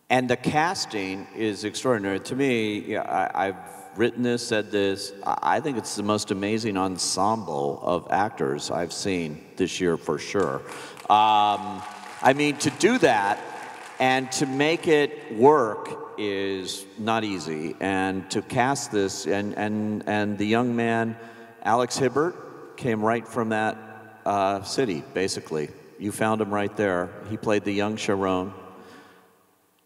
And the casting is extraordinary. To me, yeah, I've written this, said this. I think it's the most amazing ensemble of actors I've seen this year for sure. I mean, to do that and to make it work is not easy. And to cast this, and the young man, Alex Hibbert, came right from that city, basically. You found him right there. He played the young Sharon.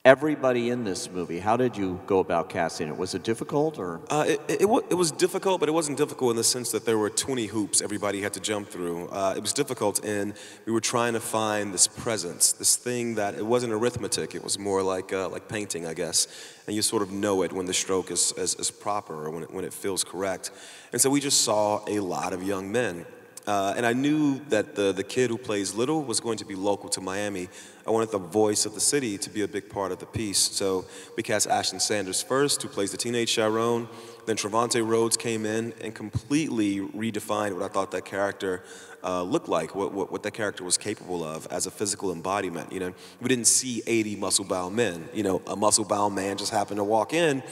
Everybody in this movie, how did you go about casting it? Was it difficult, or? It was difficult, but it wasn't difficult in the sense that there were 20 hoops everybody had to jump through. It was difficult, and we were trying to find this presence, this thing that it wasn't arithmetic. It was more like painting, I guess. And you sort of know it when the stroke is proper, or when it feels correct. And so we just saw a lot of young men. And I knew that the kid who plays Little was going to be local to Miami. I wanted the voice of the city to be a big part of the piece. So we cast Ashton Sanders first, who plays the teenage Sharon. Then Trevante Rhodes came in and completely redefined what I thought that character looked like, what that character was capable of as a physical embodiment. You know, we didn't see 80 muscle-bound men. You know, a muscle-bound man just happened to walk in,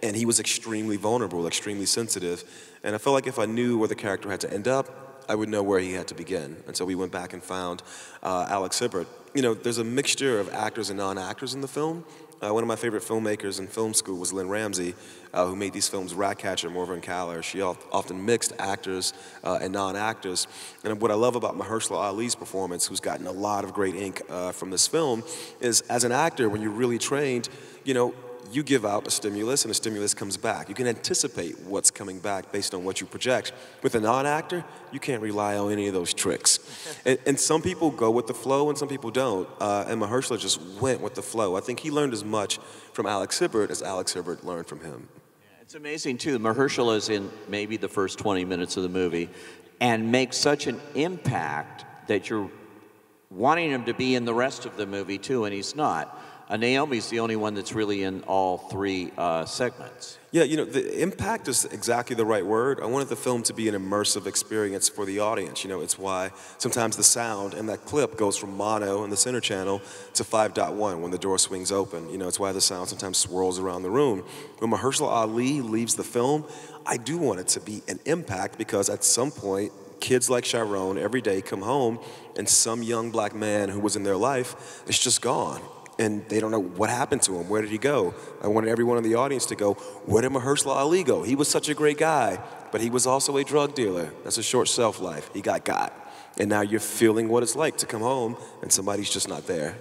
and he was extremely vulnerable, extremely sensitive. And I felt like if I knew where the character had to end up, I would know where he had to begin. And so we went back and found Alex Hibbert. You know, there's a mixture of actors and non-actors in the film. One of my favorite filmmakers in film school was Lynn Ramsey, who made these films Ratcatcher, Morven and Caller. She often mixed actors and non-actors. And what I love about Mahershala Ali's performance, who's gotten a lot of great ink from this film, is as an actor, when you're really trained, you know, you give out a stimulus and a stimulus comes back. You can anticipate what's coming back based on what you project. With a non-actor, you can't rely on any of those tricks. And some people go with the flow and some people don't. And Mahershala just went with the flow. I think he learned as much from Alex Hibbert as Alex Hibbert learned from him. It's amazing, too. Mahershala is in maybe the first 20 minutes of the movie and makes such an impact that you're wanting him to be in the rest of the movie, too, and he's not. Naomi's the only one that's really in all three segments. Yeah, you know, the impact is exactly the right word. I wanted the film to be an immersive experience for the audience. You know, it's why sometimes the sound in that clip goes from mono in the center channel to 5.1 when the door swings open. You know, it's why the sound sometimes swirls around the room. When Mahershala Ali leaves the film, I do want it to be an impact because at some point, kids like Sharon every day come home and some young black man who was in their life is just gone. And they don't know what happened to him. Where did he go? I wanted everyone in the audience to go, where did Mahershala Ali go? He was such a great guy, but he was also a drug dealer. That's a short shelf life. He got. And now you're feeling what it's like to come home and somebody's just not there.